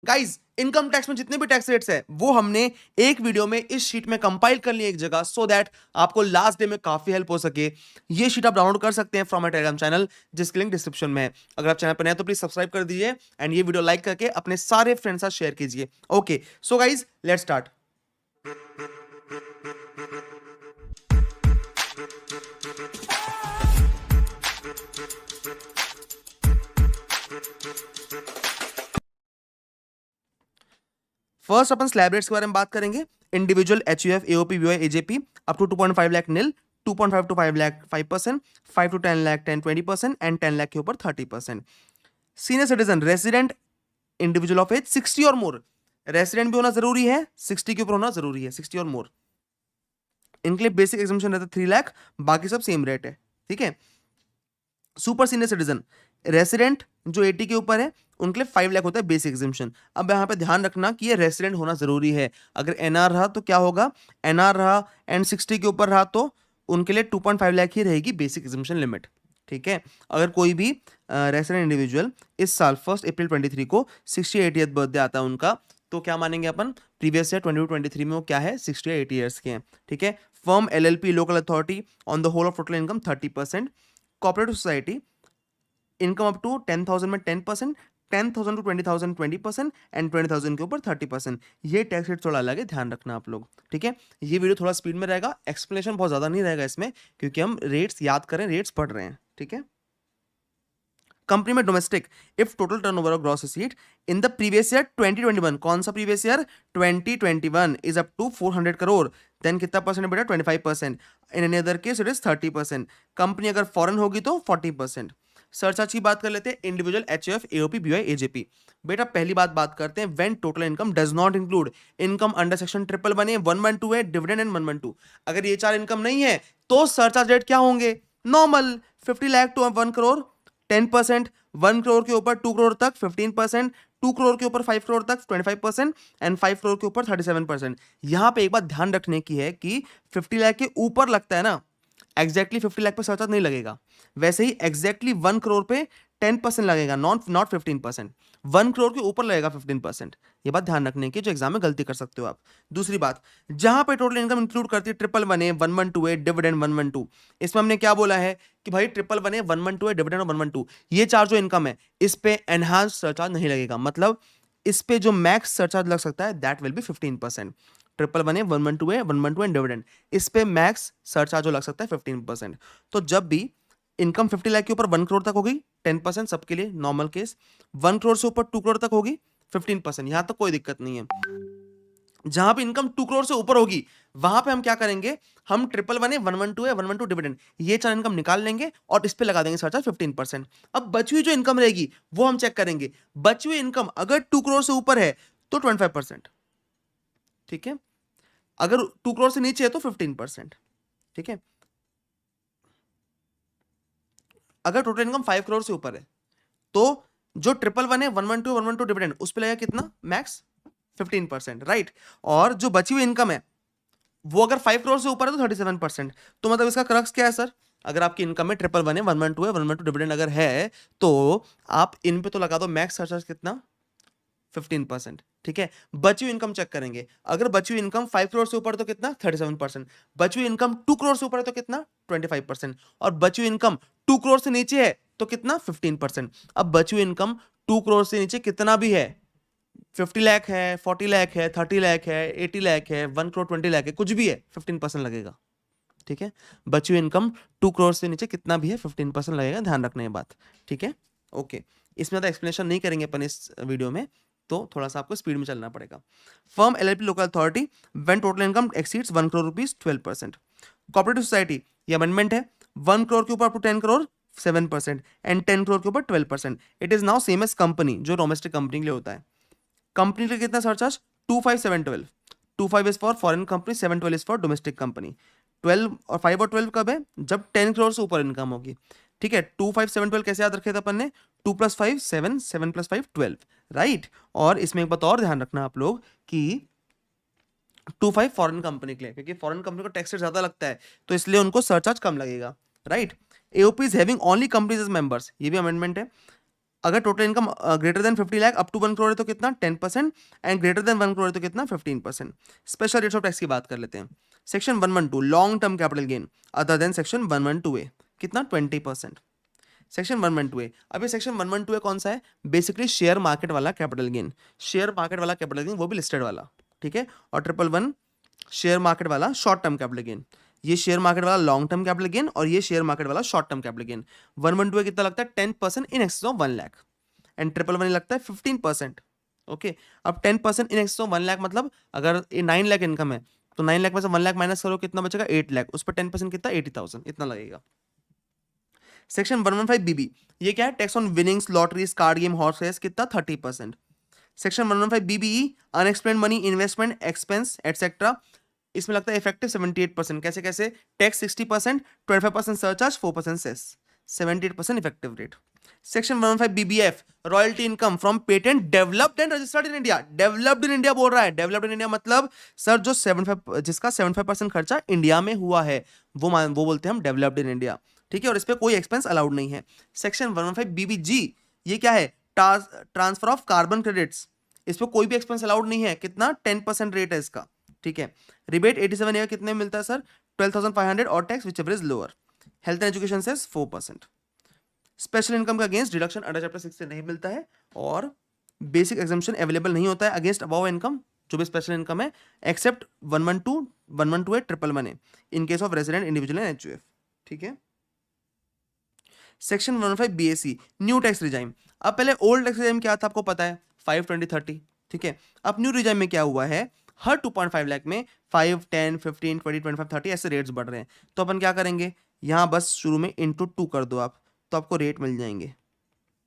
Guys income tax में जितने भी टैक्स रेट्स है वो हमने एक वीडियो में इस शीट में कंपाइल कर लिए एक जगह, सो दैट आपको लास्ट डे में काफी हेल्प हो सके। ये शीट आप डाउनलोड कर सकते हैं फ्रॉम माय टेलीग्राम चैनल, जिसकी लिंक डिस्क्रिप्शन में है। अगर आप चैनल पर नए तो प्लीज सब्सक्राइब कर दीजिए एंड ये वीडियो लाइक करके अपने सारे फ्रेंड्स साथ शेयर कीजिए। Okay so guys let's start. First अपन स्लैब रेट्स के बारे में बात करेंगे। Individual HUF AOP BOI AJP up to 2.5 lakh nil, 2.5 to 5 lakh 5%, 5 to 10 lakh 10-20% and 10 lakh के ऊपर 30%। Senior citizen resident individual of age 60 और मोर, रेसिडेंट भी होना जरूरी है, 60 के ऊपर होना जरूरी है, 60 और मोर। इनके लिए बेसिक एग्जामिशन रहता है 3 लाख, बाकी सब सेम रेट है, ठीक है। सुपर सीनियर सिटीजन रेसिडेंट जो 80 के ऊपर है उनके लिए 5 लाख होता है बेसिक एग्जामिशन। अब यहाँ पे ध्यान रखना कि ये रेसिडेंट होना जरूरी है। अगर एनआर रहा तो क्या होगा, एनआर रहा एंड 60 के ऊपर रहा तो उनके लिए 2.5 लाख ही रहेगी बेसिक एग्जामिशन लिमिट, ठीक है। अगर कोई भी रेसिडेंट इंडिविजुअल इस साल 1 अप्रैल 23 को 68th बर्थडे आता है उनका, तो क्या मानेंगे अपन, प्रीवियस ईयर 2023 में वो क्या है 60 या 80 ईयर्स के हैं, ठीक है। Firm LLP local authority on the whole of total income 30%, cooperative society income up to 10,000 में 10%, 10,000 टू 20,000 20% एंड 20,000 के ऊपर 30%। ये टैक्स रेट थोड़ा अलग है, ध्यान रखना आप लोग, ठीक है। ये वीडियो थोड़ा स्पीड में रहेगा, एक्सप्लेनेशन बहुत ज्यादा नहीं रहेगा इसमें, क्योंकि हम रेट्स याद करें, रेट्स पढ़ रहे हैं, ठीक है। कंपनी में domestic if total turnover of gross receipt in the previous year 2021, कौन सा previous year 2021 is up to 400 crore, then कितना परसेंट है बेटा 25%। In any other case it is 30%। Company अगर फॉरेन होगी तो 40%। सरचार्ज की बात कर लेते हैं, individual HF AOP BY AJP. बेटा पहली बात करते हैं, when total income does not include income under section 111 है, डिविडेंड एंड 112। अगर ये चार इनकम नहीं है तो सरचार्ज रेट क्या होंगे, नॉर्मल 50 लाख टू 1 करोड़ 10%, 1 करोड़ के ऊपर 2 करोड़ तक 15%, 2 करोड़ के ऊपर 5 करोड़ तक 25% एंड 5 करोड़ के ऊपर 37%। यहां पे एक बात ध्यान रखने की है कि 50 लाख के ऊपर लगता है ना, एग्जैक्टली 50 लाख पे सरचार्ज नहीं लगेगा, वैसे ही एग्जैक्टली 1 करोड़ पे 10% लगेगा, नॉट 15%। 1 करोड़ के ऊपर लगेगा 15%। ये बात ध्यान रखने की, जो एग्जाम में गलती कर सकते हो आप। दूसरी बात, जहां पे टोटल इनकम इंक्लूड करती है 111 112 डिविडेंड 112, इसमें हमने क्या बोला है कि भाई 111 112 डिविडेंड और 112, ये चार जो इनकम है इस पे एनहांस सरचार्ज नहीं लगेगा। मतलब इस पे जो मैक्स सरचार्ज लग सकता है that will be 15%। 111 112 112 and dividend, इस पे मैक्स सरचार्ज जो लग सकता है 15%। तो जब भी इनकम 50 लाख के ऊपर 1 करोड़ तक होगी 10% सबके लिए नॉर्मल केस, 1 करोड़ से ऊपर 2 करोड़ तक होगी 15%, यहां तक कोई दिक्कत नहीं है। जहां पे इनकम 2 करोड़ से ऊपर होगी वहां पे हम क्या करेंगे, हम 111 112 है 112 डिविडेंड, ये चार इनकम निकाल लेंगे और इस पे लगा देंगे सरचार्ज 15%। अब बची हुई जो इनकम रहेगी वो हम चेक करेंगे, बची हुई इनकम अगर 2 करोड़ से ऊपर है तो 25%, ठीक है। अगर 2 करोड़ से नीचे है तो 15%, ठीक है। अगर टोटल इनकम 5 करोड़ से ऊपर है तो जो 111 है 112 डिविडेंड उस पे लगेगा कितना, मैक्स 15%, राइट। और जो बची हुई इनकम है वो अगर 5 करोड़ से ऊपर है तो 37%। तो मतलब इसका क्रक्स क्या है सर, अगर आपकी इनकम में 111 है 112 डिविडेंड अगर है तो आप इन पे तो लगा दो मैक्स सरचार्ज कितना, 15%, ठीक है। बची हुई इनकम चेक करेंगे, अगर बची हुई इनकम 5 करोड़ से ऊपर तो कितना 37%, बची हुई इनकम 2 करोड़ से ऊपर है तो कितना 25%, और बची हुई इनकम 2 करोड़ से नीचे है तो कितना 15%। अब बची हुई इनकम 2 करोड़ से नीचे कितना भी है, 50 लाख है 40 लाख है 30 लाख है 80 लाख है 1 करोड़ 20 लाख है, कुछ भी है 15% लगेगा, ठीक है। बची हुई इनकम 2 करोड़ से नीचे कितना भी है 15% लगेगा, ध्यान रखना ये बात, ठीक है। ओके, इसमें तो एक्सप्लेनेशन नहीं करेंगे अपन इस वीडियो में, तो थोड़ा सा आपको स्पीड में चलना पड़ेगा। Firm LLP local authority when total income exceeds 1 crore rupees 12%। Cooperative society, ये अमेंडमेंट है, 1 करोड़ के ऊपर up to 10 crore 7% and 10 crore के ऊपर 12%। It is now same as company, जो डोमेस्टिक कंपनी के लिए होता है। कंपनी के लिए कितना surcharge, 25 7 12, 25 is for foreign company, 7 12 is for domestic company. 12 और 5 और 12 कब है, जब 10 करोड़ से ऊपर इनकम होगी, ठीक है। 2 5 7 12 कैसे याद रखे थे अपन ने, 2 + 5 7, 7 + 5 12, राइट। और इसमें एक बात और ध्यान रखना आप लोग कि 2 5 फॉरेन कंपनी के लिए, क्योंकि फॉरेन कंपनी को टैक्स रेट ज्यादा लगता है तो इसलिए उनको सरचार्ज कम लगेगा, right. AOP is having only companies as members, ये भी अमेंडमेंट है। अगर total income greater than 50 lakh up to 1 crore है तो कितना 10%, एंड ग्रेटर देन 1 करोड़ है तो कितना 15%। स्पेशल रेट्स ऑफ टैक्स की बात कर लेते हैं। Section 112 long term capital gain other than section 112A कितना 20%। सेक्शन 112A, अभी सेक्शन 112A कौन सा है? बेसिकली शेयर मार्केट वाला कैपिटल गेन, शेयर मार्केट वाला कैपिटल गेन, वो भी लिस्टेड वाला, ठीक है। और 111 शेयर मार्केट वाला शॉर्ट टर्म कैपिटल गेन, ये शेयर मार्केट वाला लॉन्ग टर्म कैपिटल गेन और ये शेयर मार्केट वाला short term capital gain. 112A कितना लगता है 10% in excess of 1 lakh, and 111 लगता है 15%। ओके, अब 10% इन एक्सेस ऑफ 1 लाख मतलब अगर ये 9 लाख इनकम है तो 9 लाख में से 1 लाख माइनस करो कितना बचेगा 8 लाख, उस पर 10% कितना 80,000 इतना लगेगा। सेक्शन 115BB, ये क्या है? Tax on winnings, lotteries, card game, horse race कितना 30%। Section 115BBE unexplained money, investment, expense etcetera, इसमें लगता है इफेक्टिव 78%। कैसे कैसे? Tax 60%, 25% surcharge, 4% cess, 78% effective rate. Section 115BBF royalty income from patent developed and registered in India, developed in India बोल रहा है। Developed in India मतलब सर जो 75 जिसका 75% खर्चा इंडिया में हुआ है वो बोलते हैं हम डेवलप्ड इन इंडिया, ठीक है। और इस पे कोई एक्सपेंस अलाउड नहीं है। सेक्शन 115BBG, ये क्या है? ट्रांसफर ऑफ कार्बन क्रेडिट्स, इस पे कोई भी एक्सपेंस अलाउड नहीं है। कितना 10% रेट है इसका, ठीक है। रिबेट 87A कितने में मिलता है सर? 12,500 और tax which ever is lower. Health and education से 4%। स्पेशल इनकम का अगेंस्ट डिडक्शन अंडर चैप्टर 6 से नहीं मिलता है, और बेसिक एग्जाम्पशन अवेलेबल नहीं होता है अगेंस्ट अबव इनकम जो भी स्पेशल इनकम है, except 112, 112A, 111A in case of resident, individual and HUF, ठीक है। Section 115BAC new tax regime, अब पहले ओल्ड टैक्स रिजाइम क्या था आपको पता है 5, 20, 30, ठीक है। अब न्यू रिजाइम में क्या हुआ है? हर 2.5 लाख में 5, 10, 15, 20, 25, 30 ऐसे रेट्स बढ़ रहे हैं। तो अपन क्या करेंगे, यहां बस शुरू में इंटू 2 कर दो आप, तो आपको रेट मिल जाएंगे।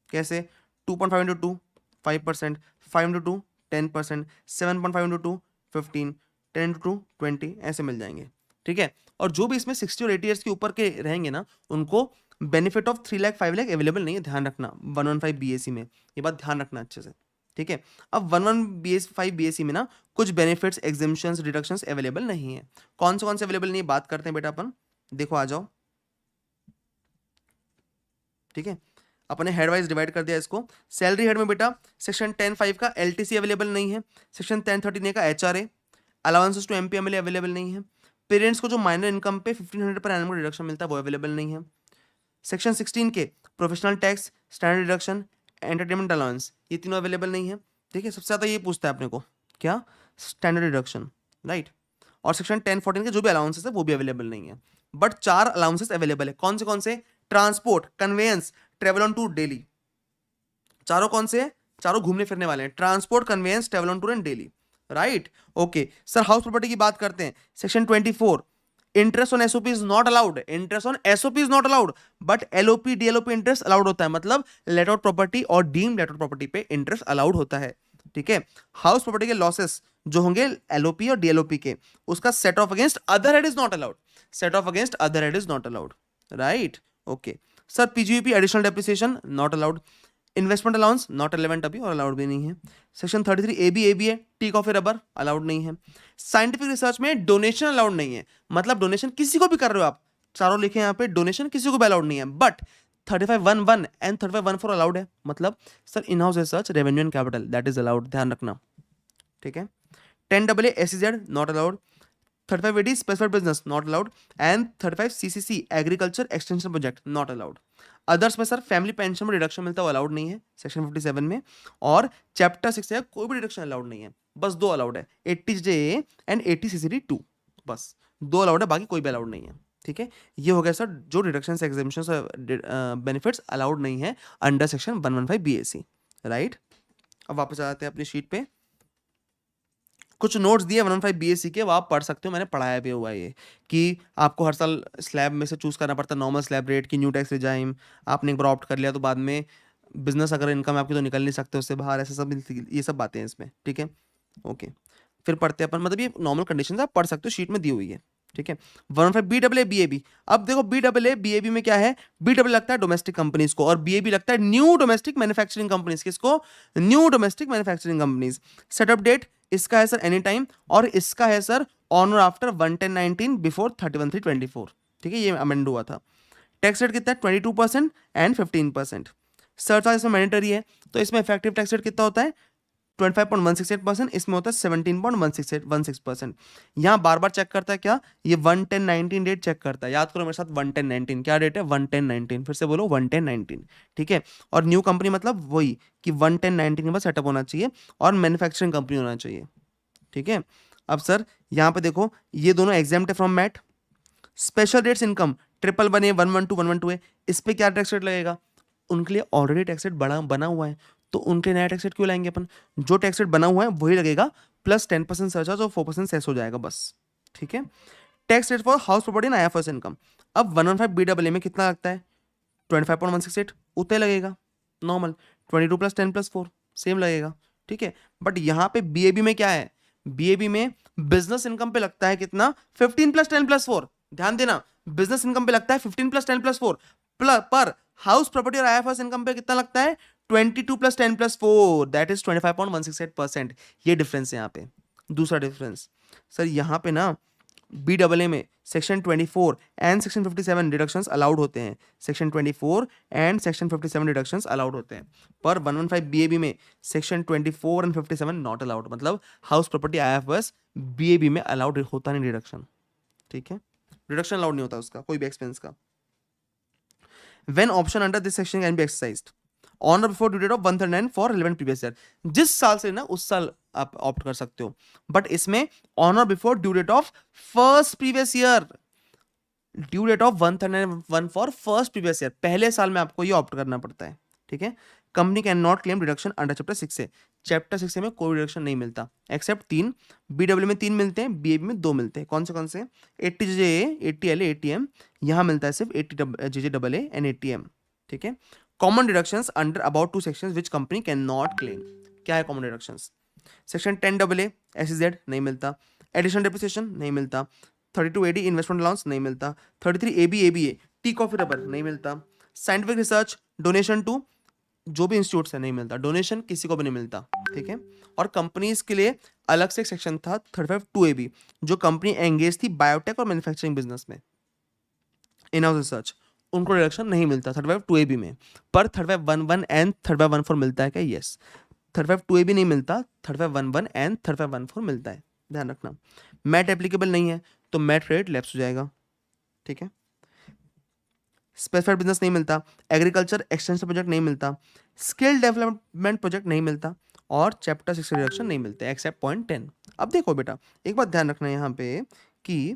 कैसे? 2.5 इंटू 2 5%, 5 इंटू 2 10%, 7.5 इंटू 2 15, 10 इंटू 2 20 ऐसे मिल जाएंगे, ठीक है। और जो भी इसमें 60 और 80 ईयर्स के ऊपर के रहेंगे ना उनको benefit of 3 lakh 5 lakh available नहीं है, ध्यान रखना 115BAC में, ये बात ध्यान रखना अच्छे से, ठीक है। अब 115BAC में ना कुछ बेनिफिट्स, एग्जेम्पशंस, डिडक्शंस अवेलेबल नहीं है। कौन से अवेलेबल नहीं है बात करते हैं बेटा अपन, देखो आ जाओ, ठीक है। अपने हेड वाइज डिवाइड कर दिया इसको। सैलरी हेड में बेटा सेक्शन 10(5) का LTC अवेलेबल नहीं है, सेक्शन 10(13) का HRA, allowances to MP MLA available नहीं है। पेरेंट्स को जो माइनर इनकम पे 1500 पर एनम का डिडक्शन मिलता है वो अवेलेबल नहीं है। सेक्शन 16 के professional tax, standard deduction, entertainment allowance, ये तीनों अवेलेबल नहीं है, ठीक है। सबसे ज़्यादा ये पूछता है अपने को क्या? Standard deduction, right. और सेक्शन 10(14) के जो भी अलाउंसेस है वो भी अवेलेबल नहीं है। बट 4 अलाउंसेस अवेलेबल है। कौन से? Transport, conveyance, travel on tour, daily. चारों कौन से हैं? चारों घूमने फिरने वाले हैं। Transport, conveyance, travel on tour and daily, right. Okay sir, house property की बात करते हैं। Section 24 interest on SOP is not allowed, interest on SOP is not allowed, but LOP DLOP interest allowed होता है। मतलब लेट आउट प्रॉपर्टी और deemed let out property पे interest allowed होता है, ठीक है। हाउस प्रॉपर्टी के लॉसेस जो होंगे एलओपी और डीएलओपी के, उसका set off against other head is not allowed, set off against other head is not allowed, right. Okay sir, PGP additional depreciation not allowed, investment allowance not relevant अभी और allowed भी नहीं है। Section 33 ABA tea coffee rubber allowed नहीं है। Scientific research में donation allowed नहीं है, मतलब डोनेशन किसी को भी कर रहे हो आप, चारों लिखे यहाँ पे, डोनेशन किसी को भी अलाउड नहीं है। बट 35(1)(1) एंड 35(1)(4) अलाउड है। मतलब sir in house research, revenue and capital that is allowed, ध्यान रखना, ठीक है। 10AA SEZ not allowed, 35AD specific business not allowed, and 35 CCC agriculture extension project not allowed. Others में sir family pension में deduction मिलता है वो allowed नहीं है सेक्शन 57 में, और चैप्टर 6 से कोई भी डिडक्शन अलाउड नहीं है, बस 2 अलाउड है, 80JA एंड 80CCD2, बस 2 अलाउड है, बाकी कोई भी अलाउड नहीं है, ठीक है। ये हो गया सर जो डिडक्शन एग्जेम्पशंस बेनिफिट्स अलाउड नहीं है अंडर सेक्शन 115BAC, राइट। अब वापस आ जाते हैं अपनी शीट पे। कुछ नोट्स दिए 115BAC के, वो आप पढ़ सकते हो, मैंने पढ़ाया भी हुआ है ये, कि आपको हर साल स्लैब में से चूज करना पड़ता है नॉर्मल स्लैब रेट की न्यू टैक्स रिजाइम, आपने एक बार ऑप्ट कर लिया तो बाद में बिजनेस अगर इनकम आपकी तो निकल नहीं सकते उससे बाहर, ऐसे सब ये सब बातें हैं इसमें, ठीक है। ओके फिर पढ़ते हैं अपन, मतलब ये नॉर्मल कंडीशन आप पढ़ सकते हो, शीट में दी हुई है, ठीक है। 115BAA अब देखो BAA में क्या है, BAA लगता है डोमेस्टिक कंपनीज को और BAB लगता है न्यू डोमेस्टिक मैन्युफैक्चरिंग कंपनीज, किसको? New domestic manufacturing companies. Setup date इसका है सर एनी टाइम, और इसका है सर ऑन और आफ्टर 11019 बिफोर 31/3/24, ठीक है, ये अमेंड हुआ था। टैक्स रेट कितना है 22% एंड 15%। सरचार्ज इसमें मैंडेटरी है, तो इसमें इफेक्टिव टैक्स रेट कितना होता है 25.168%, इसमें होता है 17.16%। यहाँ बार बार चेक करता है क्या, ये 11019 डेट चेक करता है, याद करो मेरे साथ 11019 क्या डेट है 11019, फिर से बोलो 11019, ठीक है। और न्यू कंपनी मतलब वही कि 11019 के बाद सेटअप होना चाहिए और मैन्युफैक्चरिंग कंपनी होना चाहिए, ठीक है। अब सर यहाँ पे देखो ये दोनों एग्जाम्प्ट है from MAT. Special rates income 111A 112 इस पे क्या टैक्स रेट लगेगा, उनके लिए ऑलरेडी टैक्स रेट बना हुआ है, तो उनके नया टैक्स रेट क्यों लाएंगे अपन, जो टैक्स रेट बना हुआ है वही लगेगा प्लस 10% सरचार्ज और 4% सेस हो जाएगा बस, ठीक है। Tax rate for house property and IFRS income, अब 115BAA में कितना लगता है 25.168 उतना लगेगा नॉर्मल, 22 + 10 + 4 सेम लगेगा, ठीक है। बट यहाँ पे BAB में क्या है, BAB में बिजनेस इनकम पे लगता है कितना 15 + 10 + 4, ध्यान देना बिजनेस इनकम पे लगता है 15 + 10 + 4 पर हाउस प्रॉपर्टी और IFRS इनकम पे कितना लगता है 22 + 10 + 4 दैट इज 25.168%। ये डिफरेंस है यहाँ पे। दूसरा डिफरेंस सर यहाँ पे ना BAA में section 24 and section 57 deductions allowed होते हैं, section 24 and section 57 deductions allowed होते हैं, पर 115 BAB में सेक्शन 24 एंड 57 नॉट अलाउड, मतलब हाउस प्रॉपर्टी IFRS BAB में अलाउड होता नहीं डिडक्शन, ठीक है, डिडक्शन अलाउड नहीं होता उसका कोई भी एक्सपेंस का। When option under this section can be exercised on or before due date of 139 for relevant previous year, जिस साल से ना उस साल आप ऑप्ट कर सकते हो, बट इसमें on or before due date of first previous year, due date of 139 for first previous year, पहले साल में आपको ये ऑप्ट करना पड़ता है, ठीक है। Company can not claim deduction under chapter 6 से, चैप्टर 6 में कोई डिडक्शन नहीं मिलता एक्सेप्ट 3, BAA में 3 मिलते हैं, BAB में 2 मिलते हैं, कौन से 80JJA 80LA 80M, यहाँ मिलता है सिर्फ 80JJAA एंड 80M, ठीक है। Common deductions under about 2 sections which company can not claim, क्या है common deductions, section 10AA SEZ नहीं मिलता, एडिशनल डेप्रिसिएशन नहीं मिलता, 32AD इन्वेस्टमेंट अलाउंस नहीं मिलता, 33AB ABA T coffee rubber नहीं मिलता, साइंटिफिक रिसर्च डोनेशन टू जो भी इंस्टीट्यूट्स है नहीं मिलता, डोनेशन किसी को भी नहीं मिलता, ठीक है। और कंपनीज के लिए अलग से एक सेक्शन था 35(2)AB जो कंपनी एंगेज थी बायोटेक और मैन्युफैक्चरिंग बिजनेस में, इन हाउस रिसर्च, उनको डिडक्शन नहीं मिलता 35(2)AB में, पर 3511 एंड 3514 मिलता है क्या, यस 35(2)AB नहीं मिलता, 3511 एंड 3514 मिलता है, ध्यान रखना। मैट एप्लीकेबल नहीं है तो मैट रेट लैप्स हो जाएगा, ठीक है। स्पेसिफाइड बिजनेस नहीं मिलता, एग्रीकल्चर एक्सटेंशन प्रोजेक्ट नहीं मिलता, स्किल डेवलपमेंट प्रोजेक्ट नहीं मिलता, और चैप्टर 6 रिडक्शन नहीं मिलते एक्सेप्ट पॉइंट 10। अब देखो बेटा एक बात ध्यान रखना है यहाँ पे कि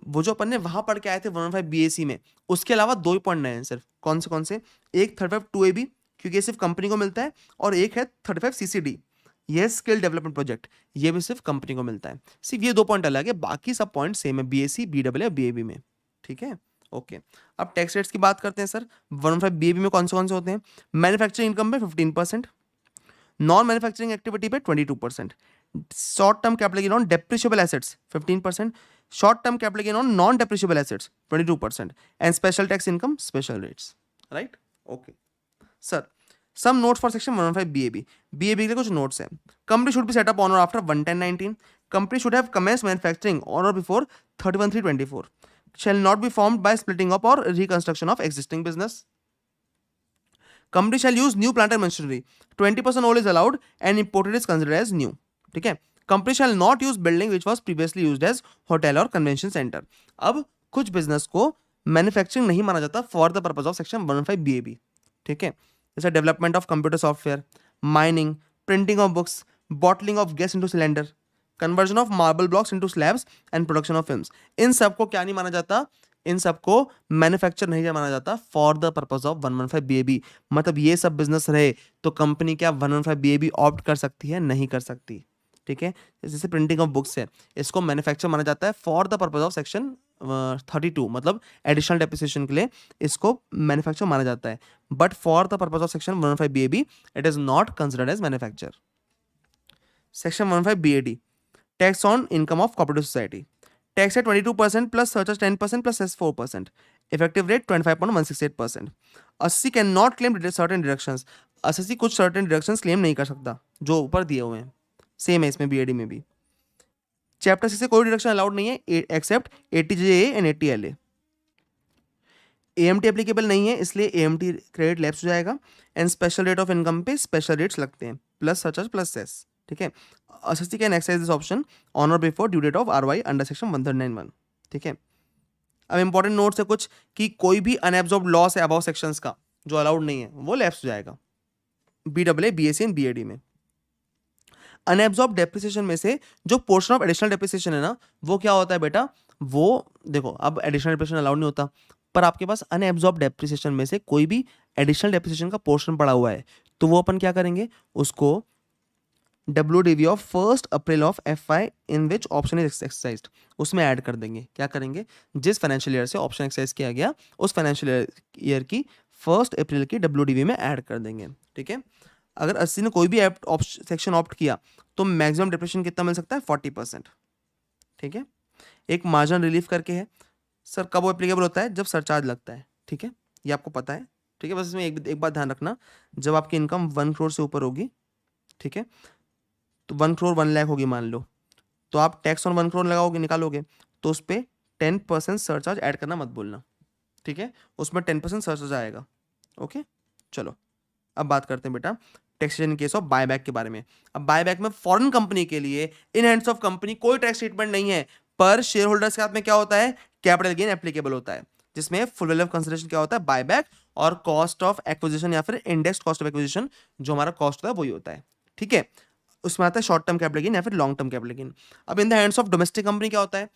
वो जो अपन ने वहां पढ़ के आए थे 115 BAC में, उसके अलावा 2 ही पॉइंट नए हैं सिर्फ, कौन से, एक 35(2)AB क्योंकि ये सिर्फ कंपनी को मिलता है, और एक है 35CCD ये स्किल डेवलपमेंट प्रोजेक्ट, ये भी सिर्फ कंपनी को मिलता है, सिर्फ ये 2 पॉइंट अलग है, बाकी सब पॉइंट सेम है BAC BAA और BAB में, ठीक है। ओके अब टैक्स रेट्स की बात करते हैं सर, 115 BAB में कौन से होते हैं, मैन्युफैक्चरिंग इनकम पे 15%, नॉन मैन्युफैक्चरिंग एक्टिविटी पे 22%, short term capital gain on depreciable assets 15%, short term capital gain on non depreciable assets 22%, and special tax income special rates, right. Okay sir some notes for section 115 BAB, BAB के लिए कुछ notes हैं। Company should be set up on और after 11019, company should have commence manufacturing on और before 31/3/24, shall not be formed by splitting up or reconstruction of existing business. Company shall use new plant and machinery. 20% old is allowed and imported is considered as new. ठीक है. Company shall not use building which was previously used as hotel or convention center. अब कुछ business को manufacturing नहीं माना जाता for the purpose of section 115 BAB. ठीक है. जैसे development of computer software, mining, printing of books, bottling of gas into cylinder, conversion of marble blocks into slabs and production of films, इन सबको क्या नहीं माना जाता, इन सबको मैन्युफैक्चर नहीं माना जाता for the purpose of 115 BAB। मतलब ये सब बिजनेस रहे तो कंपनी क्या 115 BAB ऑप्ट कर सकती है, नहीं कर सकती। ठीक है, जैसे प्रिंटिंग ऑफ बुक्स है, इसको मैन्युफैक्चर माना जाता है for the purpose of section 32, मतलब एडिशनल डेप्रिसिएशन के लिए इसको मैन्युफैक्चर माना जाता है, but for the purpose of section 115 BAB it is not considered as manufacture. Section 115 BAD, tax on income of cooperative society, tax है 22% plus surcharge 10% plus cess 4%, effective rate 25.168%। Assessee can not claim certain deductions, assessee कुछ certain deductions claim नहीं कर सकता जो ऊपर दिए हुए हैं, सेम है इसमें BAD में भी। चैप्टर 6 से कोई डिडक्शन अलाउड नहीं है accept 80JA and 80LA। AMT applicable नहीं है, इसलिए AMT क्रेडिट लैप्स हो जाएगा। And special rate of income पे स्पेशल रेट्स लगते हैं, प्लस सरचार्ज प्लस सेस, ठीक है। SST can exercise this option on और before due date of RY under section 1391, ठीक है। अब इंपॉर्टेंट नोट्स है कुछ कि कोई भी अनएब्जॉर्ब लॉस है अबाउ सेक्शंस का जो अलाउड नहीं है वो लैप्स हो जाएगा BAA, BAC एंड BAD में। अनएब्जॉर्ब डेप्रिसिएशन में से जो पोर्शन ऑफ एडिशनल डेप्रिसिएशन है ना, वो क्या होता है बेटा, वो देखो अब एडिशनल डेप्रिसिएशन अलाउड नहीं होता, पर आपके पास अनएब्जॉर्ब डेप्रिसिएशन में से कोई भी एडिशनल डेप्रिसिएशन का पोर्शन पड़ा हुआ है, तो वो अपन क्या करेंगे, उसको WDV of 1 April of FY in which option is exercised उसमें ऐड कर देंगे। क्या करेंगे, जिस फाइनेंशियल ईयर से ऑप्शन एक्सरसाइज किया गया उस फाइनेंशियल ईयर की 1 अप्रैल की WDV में ऐड कर देंगे, ठीक है। अगर 80 ने कोई भी सेक्शन ऑप्ट किया तो मैक्सिमम डिप्रेशन कितना मिल सकता है, 40%, ठीक है। एक मार्जिन रिलीफ करके है सर, कब वो एप्लीकेबल होता है, जब सरचार्ज लगता है, ठीक है, ये आपको पता है, ठीक है। बस इसमें एक बात ध्यान रखना, जब आपकी इनकम 1 करोड़ से ऊपर होगी, ठीक है, तो 1 करोड़ 1 लाख होगी मान लो, तो आप टैक्स ऑन 1 करोड़ लगाओगे, निकालोगे, तो उस पर 10% सरचार्ज ऐड करना मत बोलना, ठीक है, उसमें 10% सरचार्ज आएगा, ओके। चलो अब बात करते हैं बेटा taxation in case of buyback के बारे में। अब बायबैक में फॉरेन कंपनी के लिए इन हैंड्स ऑफ कंपनी कोई टैक्स ट्रीटमेंट नहीं है, पर शेयर होल्डर्स के हाथ में क्या होता है, कैपिटल गेन एप्लीकेबल होता है, जिसमें फुल वैल्यू ऑफ कंसिडरेशन क्या होता है, बायबैक और कॉस्ट ऑफ एक्विजिशन या फिर इंडेक्स कॉस्ट ऑफ एक्विजिशन जो हमारा कॉस्ट होता है वही होता है, ठीक है। उसमें आता है शॉर्ट टर्म कैपिटल गेन या फिर लॉन्ग टर्म कैपिटल गेन। अब in the hands of domestic company क्या होता है,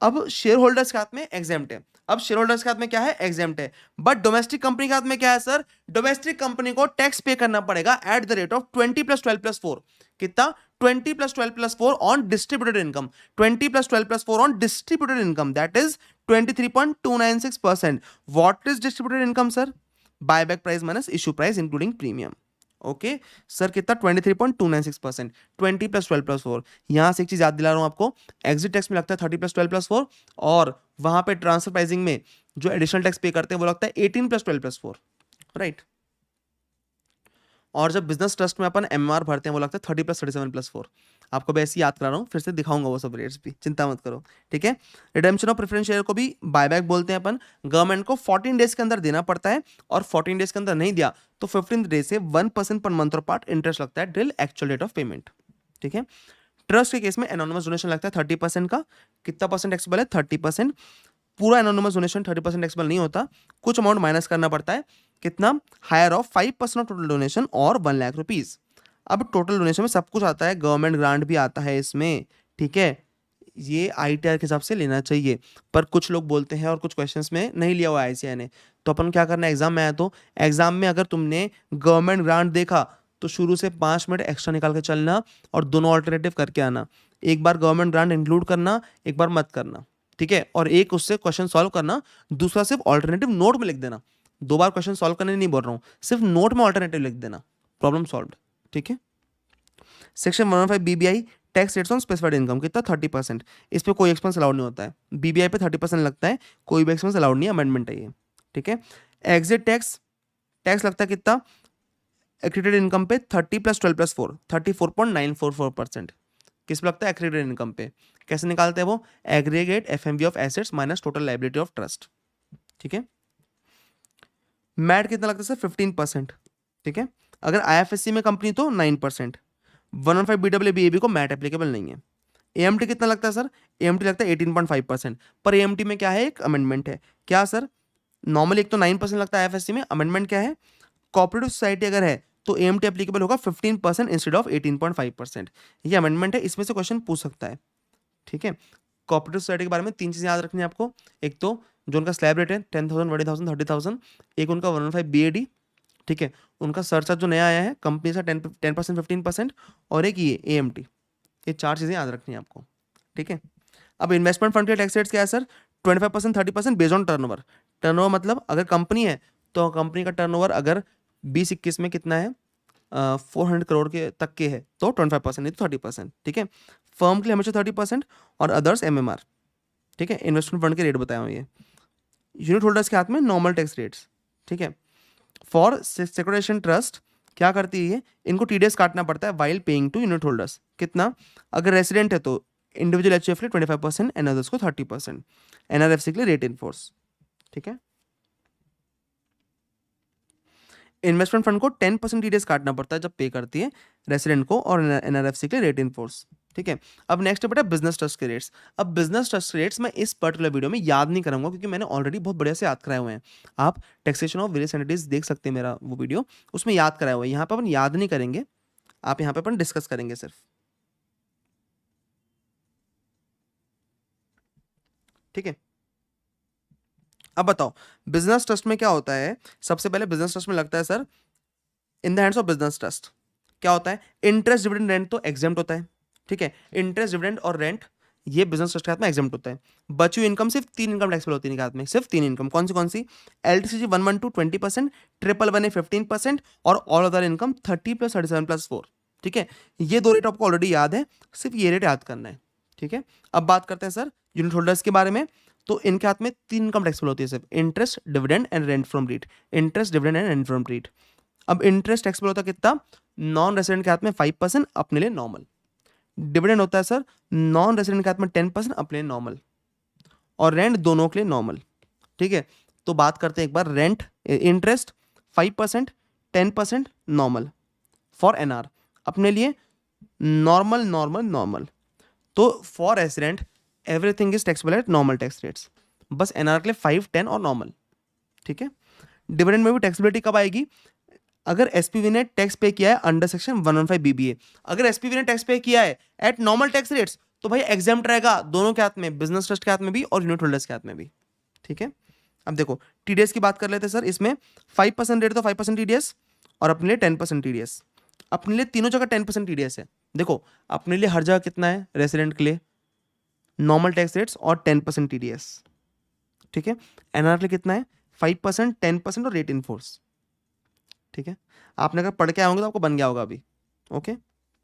अब शेयर होल्डर्स के हाथ में एग्जेम्प्ट है, अब शेयर होल्डर्स के हाथ में क्या है, एग्जेम्प्ट है, बट डोमेस्टिक कंपनी के हाथ में क्या है सर, डोमेस्टिक कंपनी को टैक्स पे करना पड़ेगा एट द रेट ऑफ 20 + 12 + 4, कितना, 20 + 12 + 4 on distributed income, 20 + 12 + 4 on distributed income, that is 23.296%। What is distributed income sir, buyback price minus issue price including premium, okay sir, कितना 23.296%, 20 + 12 + 4। यहां से एक चीज याद दिला रहा हूं आपको, एग्जिट टैक्स में लगता है 30 + 12 + 4, और वहां पे ट्रांसफर प्राइसिंग में जो एडिशनल टैक्स पे करते हैं वो लगता है 18 + 12 + 4, राइट। और जब बिजनेस ट्रस्ट में अपन MMR भरते हैं वो लगता है 30 + 37 + 4। आपको मैं ऐसे याद करा रहा हूँ, फिर से दिखाऊंगा वो सब रेट्स भी, चिंता मत करो, ठीक है। रिडेम्पशन ऑफ प्रेफरेंस शेयर को भी बायबैक बोलते हैं अपन। गवर्नमेंट को 14 डेज के अंदर देना पड़ता है, और 14 डेज के अंदर नहीं दिया तो 15 डेज से 1% पर मंथ और पार्ट इंटरेस्ट लगता है till actual date of payment, ठीक है। ट्रस्ट के केस में एनोनिमस डोनेशन लगता है 30% का, कितना परसेंट टैक्सेबल है, 30%। पूरा एनोनिमस डोनेशन 30% टैक्सेबल नहीं होता, कुछ अमाउंट माइनस करना पड़ता है, कितना, higher of 5% of total donation और 1 लाख रुपीज। अब टोटल डोनेशन में सब कुछ आता है, गवर्नमेंट ग्रांट भी आता है इसमें, ठीक है। ये ITR के हिसाब से लेना चाहिए, पर कुछ लोग बोलते हैं और कुछ क्वेश्चंस में नहीं लिया हुआ ICAI ने, तो अपन क्या करना है, एग्जाम में आया तो एग्जाम में अगर तुमने गवर्नमेंट ग्रांट देखा तो शुरू से 5 मिनट एक्स्ट्रा निकाल के चलना और दोनों ऑल्टरनेटिव करके आना, एक बार गवर्नमेंट ग्रांट इंक्लूड करना, एक बार मत करना, ठीक है। और एक उससे क्वेश्चन सॉल्व करना, दूसरा सिर्फ ऑल्टरनेटिव नोट में लिख देना, 2 बार क्वेश्चन सॉल्व करने नहीं बोल रहा हूँ, सिर्फ नोट में ऑल्टरनेटिव लिख देना, प्रॉब्लम सॉल्व्ड, ठीक है। Section 115 BBI tax rates on specified income, कितना, 30%। इस पर कोई एक्सपेंस अलाउड नहीं होता है, BBI पे 30% लगता है, कोई भी एक्सपेंस अलाउड नहीं है, अमेंडमेंट है ये, ठीक है। एग्जिट टैक्स लगता है कितना, एक्रेडिटेड इनकम पे 30 + 12 + 4, 34.944%। किस पे लगता है, एक्रेडिटेड इनकम पे। कैसे निकालते हैं वो, aggregate FMV of assets minus total liability of trust, ठीक है। मैट कितना लगता है सर, 15%, ठीक है। अगर IFSC में कंपनी तो 9%। 115 BAA BAB को मैट एप्लीकेबल नहीं है। AMT कितना लगता है सर, AMT लगता है 18.5%, पर AMT में क्या है, एक अमेंडमेंट है, क्या सर, नॉर्मली एक तो 9% लगता है IFSC में, अमेंडमेंट क्या है, कोऑपरेटिव सोसाइटी अगर है तो AMT एप्लीकेबल होगा 15% इंस्टेड ऑफ 18.5%। ये अमेंडमेंट है, इसमें से क्वेश्चन पूछ सकता है, ठीक है। कोऑपरेटिव सोसाइटी के बारे में 3 चीजें याद रखनी है आपको, एक तो जो उनका स्लैब रेट है 10,000, 20,000, 30,000, एक उनका 115 BAD, ठीक है, उनका सरचार्ज जो नया आया है कंपनी से 10%, 15%, और एक ये AMT, ये 4 चीजें याद रखनी है आपको, ठीक है। अब इन्वेस्टमेंट फंड के टैक्स रेट्स क्या है sir, 25%, 30% based on turnover. Turnover मतलब अगर कंपनी है तो कंपनी का टर्नओवर अगर 20-21 में कितना है, 400 करोड़ के तक के है तो 25%, नहीं तो 30%, ठीक है। फर्म के लिए हमेशा 30% और अदर्स MMR, ठीक है। इन्वेस्टमेंट फंड के रेट बताया हूँ ये। यूनिट होल्डर्स के हाथ में नॉर्मल टैक्स रेट्स, ठीक है। फॉर सेक्रेटेशन ट्रस्ट क्या करती है, इनको TDS काटना पड़ता है while paying to unit holders, कितना, अगर रेसिडेंट है तो इंडिविजुअल HUF के लिए 25% एंड अदर्स को 30%, NRFC के लिए रेट इन फोर्स, ठीक है। इन्वेस्टमेंट फंड को 10% टीडीएस काटना पड़ता है जब पे करती है रेसिडेंट को और एनआरएफसी के लिए रेट इन फोर्स। ठीक है, अब नेक्स्ट बेटा बिजनेस ट्रस्ट के रेट्स। अब बिजनेस ट्रस्ट रेट्स मैं इस पर्टिकुलर वीडियो में याद नहीं करूंगा क्योंकि मैंने ऑलरेडी बहुत बढ़िया से याद कराए हुए हैं। आप टैक्सेशन ऑफ वेरियस एंटिटीज देख सकते हैं मेरा वो वीडियो, उसमें याद कराया हुआ है। यहाँ पे अपन याद नहीं करेंगे, आप यहाँ पे अपन डिस्कस करेंगे सिर्फ। ठीक है, अब बताओ बिजनेस ट्रस्ट में क्या होता है। सबसे पहले बिजनेस ट्रस्ट में लगता है sir in the hands of business trust क्या होता है, इंटरेस्ट डिविडेंड रेंट तो एग्जेम्प्ट होता है। ठीक है, इंटरेस्ट डिविडेंड और रेंट ये बिजनेस ट्रस्ट के हाथ में एग्जेम्प्ट होता है। बची हुई इनकम सिर्फ 3 इनकम टैक्सेबल होती है इनके हाथ में, सिर्फ 3 इनकम। कौन सी LTCG 112 20%, 111A 15% और ऑल अदर इनकम 30 + 37 + 4। ठीक है, ये 2 रेट आपको ऑलरेडी याद है, सिर्फ ये रेट याद करना है। ठीक है, अब बात करते हैं सर यूनिट होल्डर्स के बारे में। तो इनके हाथ में 3 इनकम टैक्सेबल होती है सिर्फ, interest dividend and rent from REIT. Interest dividend and rent from REIT. अब इंटरेस्ट टैक्सेबल होता है कितना, नॉन रेसिडेंट के हाथ में 5%, अपने लिए नॉर्मल। डिविडेंड होता है सर नॉन रेसिडेंट के हाथ में 10%, अपने लिए नॉर्मल, और रेंट दोनों के लिए नॉर्मल। ठीक है, तो बात करते हैं एक बार rent, interest 5%, 10% normal for NR, अपने लिए नॉर्मल नॉर्मल नॉर्मल। तो for resident everything is taxable at normal tax rates, बस एनआर के लिए 5, 10 और नॉर्मल। ठीक है, डिविडेंड में भी टैक्सेबिलिटी कब आएगी, अगर एसपीवी ने टैक्स पे किया है अंडर सेक्शन 115 बीबीए। अगर एसपीवी ने टैक्स पे किया है एट नॉर्मल टैक्स रेट्स तो भाई एग्जाम्प्ट रहेगा दोनों के हाथ में, बिजनेस ट्रस्ट के हाथ में भी और यूनिट होल्डर्स के हाथ में भी। ठीक है, अब देखो टीडीएस की बात कर लेते हैं सर। इसमें 5% रेट तो 5% टीडीएस और अपने लिए 10% टीडीएस। अपने लिए तीनों जगह 10% टीडीएस है। देखो अपने लिए हर जगह कितना है, रेसिडेंट के लिए नॉर्मल टैक्स रेट्स और 10% टीडीएस। ठीक है, एनआर के लिए कितना है, 5%, 10% और रेट इन फोर्स। ठीक है, आपने अगर पढ़ के आए होंगे तो आपको बन गया होगा अभी। ओके,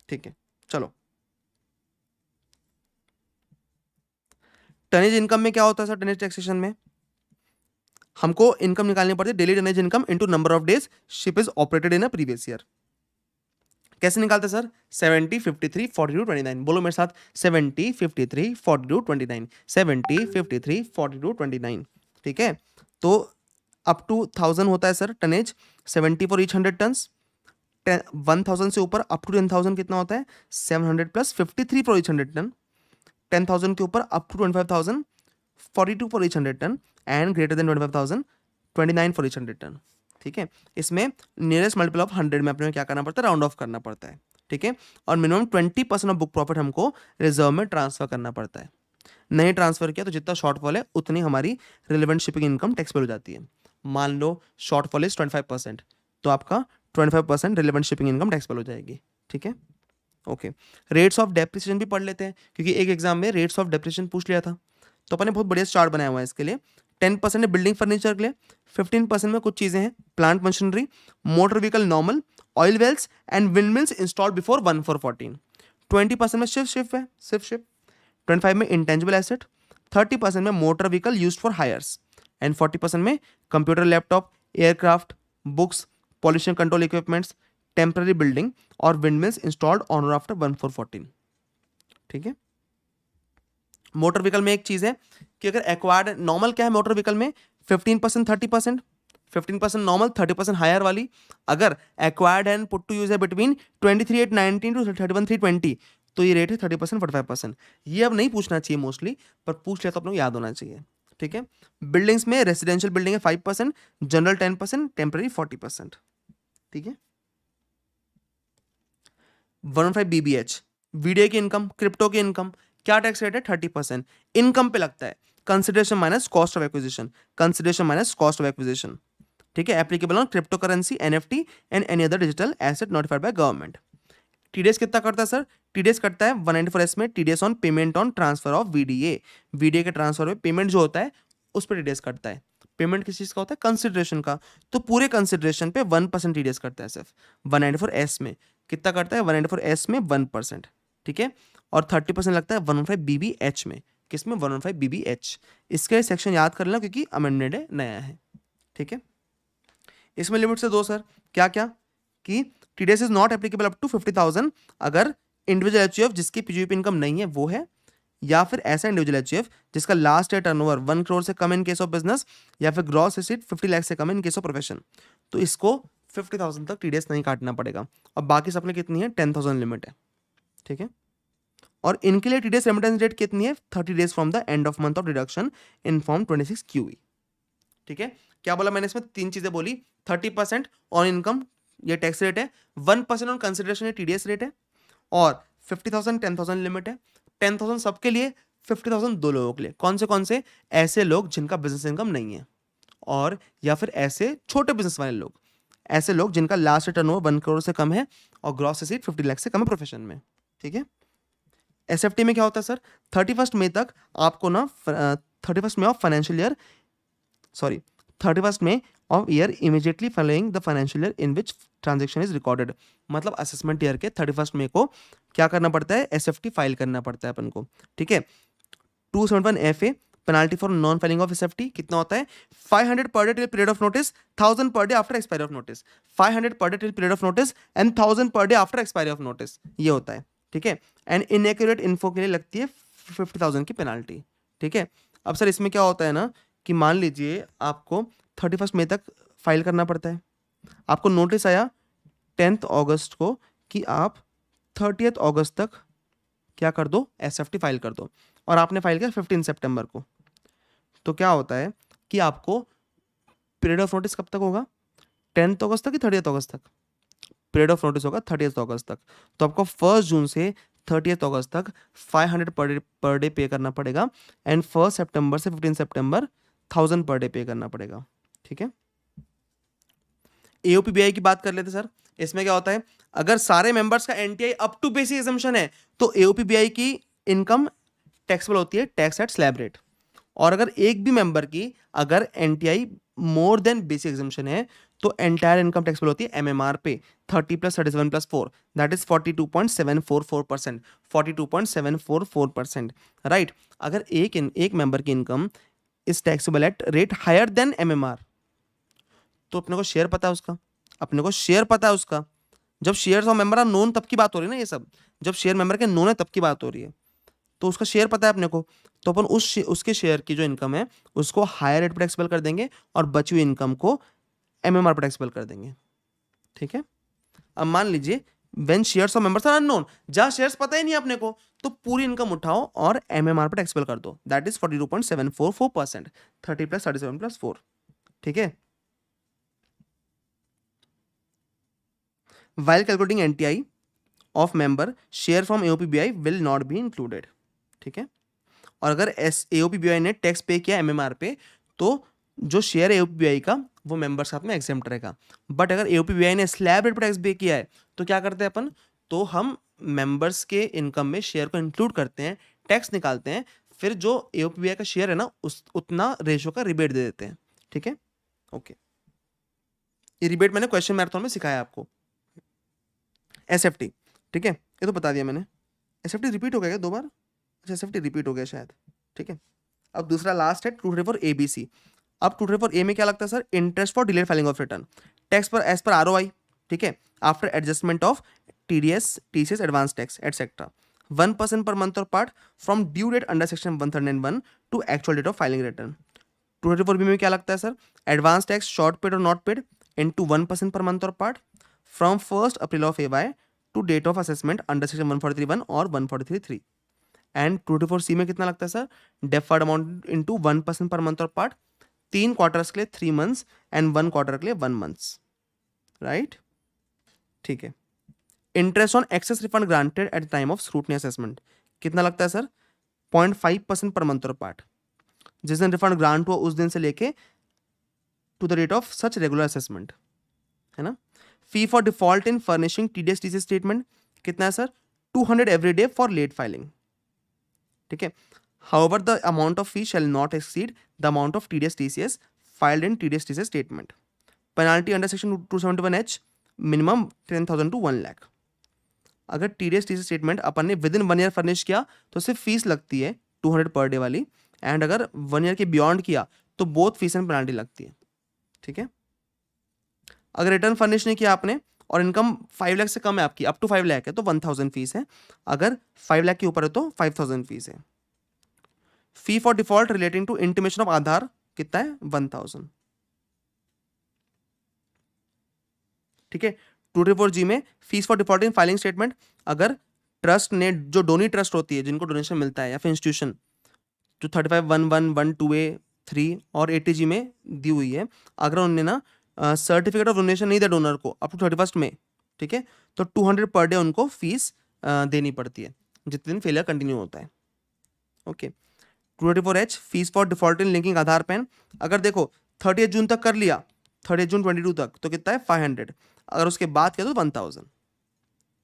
ठीक है, चलो टनेज इनकम में क्या होता है सर, टनेज टैक्सेशन में हमको इनकम निकालनी पड़ती है, daily tonnage income into number of days ship is operated in a previous year. कैसे निकालते सर, 70, 53, 42, 29। बोलो मेरे साथ, 70, 53, 42, 29, 70, 53, 42, 29। ठीक है, तो अप टू 1000 होता है sir tonnage, 70 for each 100 tons. 1000 से ऊपर अप टू 10,000 कितना होता है, 700 + 53 फॉर ईच 100 टन। 10,000 के ऊपर up to 25,000, 42 for each 100 ton, and greater than 25,000, 29 for each 100 ton. ठीक है, इसमें नियरेस्ट मल्टीपल ऑफ 100 में अपने क्या करना पड़ता है, राउंड ऑफ करना पड़ता है। ठीक है, और मिनिमम 20% ऑफ बुक प्रॉफिट हमको रिजर्व में ट्रांसफर करना पड़ता है। नहीं ट्रांसफर किया तो जितना शॉर्टफॉल है उतनी हमारी रिलेवेंट शिपिंग इनकम टैक्सेबल हो जाती है। मान लो शॉर्टफॉल इज 25%, तो आपका 25% रिलेवेंट शिपिंग इनकम टैक्सेबल हो जाएगी। ठीक है, ओके। रेट्स ऑफ डेप्रिसिएशन भी पढ़ लेते हैं क्योंकि एक एग्जाम में रेट्स ऑफ डेप्रिसिएशन पूछ लिया था, तो अपन ने बहुत बढ़िया चार्ट बनाया हुआ है इसके लिए। 10% है बिल्डिंग फर्नीचर के लिए, 15% में कुछ चीज़ें हैं plant machinery, motor vehicle normal, oil wells and wind mills installed before 1414। 20% में सिर्फ है, सिर्फ शिप। 25 में इंटेंजिबल एसेट, 30% में motor vehicle used for hires, and 40% में computer, laptop, aircraft, books, pollution control equipments, temporary building और विंड मिल्स इंस्टॉल्ड ऑन और after 1414। ठीक है, मोटर व्हीकल में एक चीज है कि अगर एक्वायर्ड नॉर्मल क्या है मोटर व्हीकल में, 15%, 30%, 15% नॉर्मल, 30% हायर वाली। अगर acquired and put to use है बिटवीन 23,819 टू 31,320, तो ये रेट है 30%, 45%। ये अब नहीं पूछना चाहिए मोस्टली, पर पूछ लिया तो अपने को याद होना चाहिए। ठीक है, बिल्डिंग्स में रेसिडेंशियल बिल्डिंग है 5%, जनरल 10%, टेम्पररी 40%। ठीक है, 115 BBH वीडियो की इनकम, क्रिप्टो की इनकम, क्या टैक्स रेट है, 30%। इनकम पे लगता है consideration minus cost of acquisition, consideration minus cost of acquisition. ठीक है, applicable on crypto currency, NFT and any other digital asset notified by government. TDS कितना करता है सर, टीडीएस करता है 194S में TDS on payment on transfer of VDA. VDA के transfer में पेमेंट जो होता है उस पर टीडीएस करता है। पेमेंट किस चीज का होता है, कंसिडरेशन का, तो पूरे कंसिडरेशन पे 1% टीडीएस करता है सिर्फ। 194S में कितना करता है, 194S में 1%। ठीक है, और 30% लगता है 115 BBH में, किसमें, 115 BBH। इसके सेक्शन याद कर लेना क्योंकि अमेंडेड है, नया है। ठीक है, इसमें लिमिट से दो सर, क्या क्या, कि TDS is not applicable up to 50,000 अगर इंडिविजुअल एचयूएफ जिसकी पीजीपी इनकम नहीं है वो है, या फिर ऐसा इंडिविजुअल एचयूएफ जिसका लास्ट ईयर टर्नओवर 1 करोड़ से कम इन केस ऑफ बिजनेस, या फिर ग्रॉस रिसीट 50 लाख से कम इन केस ऑफ प्रोफेशन, तो इसको 50,000 तक TDS नहीं काटना पड़ेगा, और बाकी सबने कितनी है 10,000 लिमिट है, ठीक है। और इनके लिए TDS रेमिटेंस डेट कितनी है 30 days from the end of month of deduction in form 26 QE, ठीक है। क्या बोला मैंने इसमें, 3 चीजें बोली, 30% ऑन इनकम ये टैक्स रेट है, 1% ऑन कंसिडरेशन ये TDS रेट है, और 50,000 10,000 लिमिट है। 10,000 सबके लिए, 50,000 दो लोगों के लिए। कौन से? ऐसे लोग जिनका बिजनेस इनकम नहीं है, और या फिर ऐसे छोटे बिजनेस वाले लोग, ऐसे लोग जिनका लास्ट टर्नओवर 1 करोड़ से कम है और ग्रॉस रिसीट 50 लाख से कम है प्रोफेशन में, ठीक है। SFT में क्या होता है सर, 31 मई तक आपको ना 31 May of financial year, sorry 31 May of year immediately following the financial year in which transaction is recorded. मतलब असेसमेंट ईयर के 31 मई को क्या करना पड़ता है, SFT फाइल करना पड़ता है अपन को, ठीक है। 271 FA penalty for non filing of SFT कितना होता है, 500 per day till period of notice, 1000 per day after expiry of notice, 500 per day till period of notice and 1000 per day after expiry of notice, ये होता है, ठीक है। And inaccurate info के लिए लगती है 50,000 की पेनाल्टी, ठीक है। अब सर इसमें क्या होता है ना कि मान लीजिए आपको 31 मई तक फाइल करना पड़ता है, आपको नोटिस आया 10 अगस्त को कि आप 30 अगस्त तक क्या कर दो, SFT फाइल कर दो, और आपने फाइल किया 15 सितंबर को, तो क्या होता है कि आपको पीरियड ऑफ नोटिस कब तक होगा, 10 अगस्त तक कि 30 अगस्त तक, पीरियड ऑफ नोटिस होगा 30 अगस्त तक, तो आपको 1 जून से 30 अगस्त तक 500 पर डे पे करना पड़ेगा, एंड 1 सितंबर से 15 सितंबर 1000 पर डे पे करना पड़ेगा, ठीक है। AOPBI की बात कर लेते सर, इसमें क्या होता है, अगर सारे मेंबर्स का NTI up to basic exemption है तो AOPBI की इनकम टैक्सेबल होती है टैक्स एट स्लैब रेट, और अगर एक भी मेंबर की अगर NTI more than basic exemption है तो एंटायर इनकम टैक्सेबल होती है MMR पे 30 + 37 + 4, दैट इज 42.744%, 42.744%, राइट। अगर एक मेंबर की income is taxable at rate higher than MMR, तो अपने को शेयर पता है उसका, अपने को शेयर पता है उसका। जब shares of member are known तब की बात हो रही है ना, ये सब जब शेयर मेंबर के नोन है तब की बात हो रही है, तो उसका शेयर पता है अपने को, तो अपन उसके शेयर की जो इनकम है उसको हायर रेट पर टैक्सेबल कर देंगे और बची हुई इनकम को MMR पर टैक्सेबल कर देंगे, ठीक है। अब मान लीजिए when shares of members are unknown, जहां शेयर्स पता ही नहीं अपने को, तो पूरी इनकम उठाओ और MMR पर टैक्सेबल कर दो, दैट इज 42.744%, 30 + 37 + 4, ठीक है। While calculating NTI of member, share from AOPBI will not be included, ठीक है। और अगर AOPBI ने टैक्स पे किया MMR पे, तो जो शेयर है AOPBI का वो मेंबर साथ में एग्जेम्प्ट रहेगा। बट अगर AOPBI ने स्लैब रेट पर टैक्स पे किया है तो क्या करते हैं अपन, तो हम मेंबर्स के इनकम में शेयर को इंक्लूड करते हैं, टैक्स निकालते हैं, फिर जो AOPBI का शेयर है ना उस उतना रेशो का रिबेट दे देते हैं, ठीक है। ओके, ये रिबेट मैंने क्वेश्चन मैराथन में सिखाया आपको। SFT, ठीक है, ये तो बता दिया मैंने। SFT रिपीट हो गया क्या 2 बार? अच्छा, SFT रिपीट हो गया शायद, ठीक है। अब दूसरा लास्ट है 234 ABC। अब 234 A में क्या लगता है sir, interest for delayed filing of return, tax पर एज पर ROI, ठीक है, after adjustment of TDS TCS advance tax etcetera, 1% per month और part from due date under section 101 to actual date of filing return. 234 B में क्या लगता है sir, advance tax short paid और not paid into 1% per month और part from 1 April of AY to date of assessment under section 143(1) और 143(3). And 234C में कितना लगता है sir, deferred amount into 1% per month और पार्ट 3 क्वार्टर्स के लिए 3 मंथ्स एंड 1 क्वार्टर के लिए 1 मंथ्स, राइट, ठीक है। Interest on excess refund granted at the time of scrutiny assessment कितना लगता है सर, 0.5% पर मंथ और पार्ट, जिस दिन रिफंड ग्रांट हुआ उस दिन से लेके to the rate of such regular assessment, है ना। Fee for default in furnishing TDS TCS statement कितना है sir, 200 every day for late filing, ठीक है। However, the amount of fee shall not exceed the amount of TDS TCS filed in TDS TCS statement. Penalty under section 271H minimum 10,000 to 1 lakh. अगर TDS TCS statement अपन ने with in 1 year furnish किया तो सिर्फ fees लगती है 200 per day वाली, and अगर 1 year के बियॉन्ड किया तो बोथ फीस एंड पेनाल्टी लगती है, ठीक है। अगर रिटर्न फर्निश नहीं किया आपने और इनकम 5 लाख से कम है आपकी, अप टू 5 लाख है तो 1000 फीस है, अगर 5 लाख के ऊपर है तो 5000 फीस है। Fee for default relating to intimation of Aadhaar कितना है, 1000। ठीक है। 234G में fees for defaulting filing statement, अगर ट्रस्ट ने, जो डोनी ट्रस्ट होती है जिनको डोनेशन मिलता है या फिर इंस्टीट्यूशन, जो 351112A3 और 80G में दी हुई है, अगर उन्होंने ना सर्टिफिकेट ऑफ डोनेशन नहीं दिया डोनर को अप टू 31 में, ठीक है, तो 200 पर डे उनको फीस देनी पड़ती है जितने दिन फेलियर कंटिन्यू होता है। Okay. 234H fees for defaulting linking Aadhaar pan, अगर देखो 30 जून तक कर लिया, 30 जून 22 तक, तो कितना है 500, अगर उसके बाद किया तो 1000,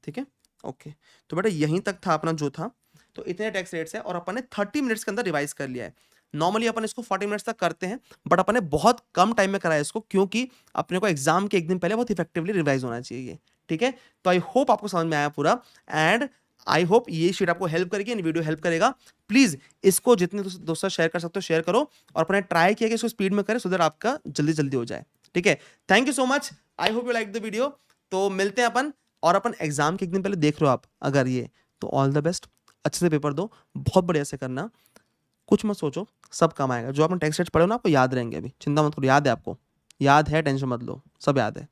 ठीक है। ओके, तो बेटा यहीं तक था अपना जो था, तो इतने टैक्स रेट्स है और अपन ने 30 मिनट्स के अंदर रिवाइज कर लिया है। नॉर्मली अपन इसको 40 मिनट्स तक करते हैं, बट अपन ने बहुत कम टाइम में कराया इसको, क्योंकि अपने को एग्जाम के एक दिन पहले बहुत इफेक्टिवली रिवाइज होना चाहिए, ठीक है। तो आई होप आपको समझ में आया पूरा, एंड आई होप ये शीट आपको हेल्प करेगी, ये वीडियो हेल्प करेगा। प्लीज इसको जितने दोस्तों शेयर कर सकते हो शेयर करो, और अपने ट्राई किया कि इसको स्पीड में करें सो दैट आपका जल्दी जल्दी हो जाए, ठीक है। Thank you so much, I hope you like the video. तो मिलते हैं अपन, और अपन एग्जाम के एक दिन पहले देख रहे हो आप अगर ये, तो ऑल द बेस्ट, अच्छे से पेपर दो, बहुत बढ़िया से करना, कुछ मत सोचो, सब काम आएगा। जो अपन टेक्स्ट रेट्स पढ़े हो ना आपको याद रहेंगे, अभी चिंता मत करो, याद है आपको, याद है, टेंशन मत लो, सब याद है।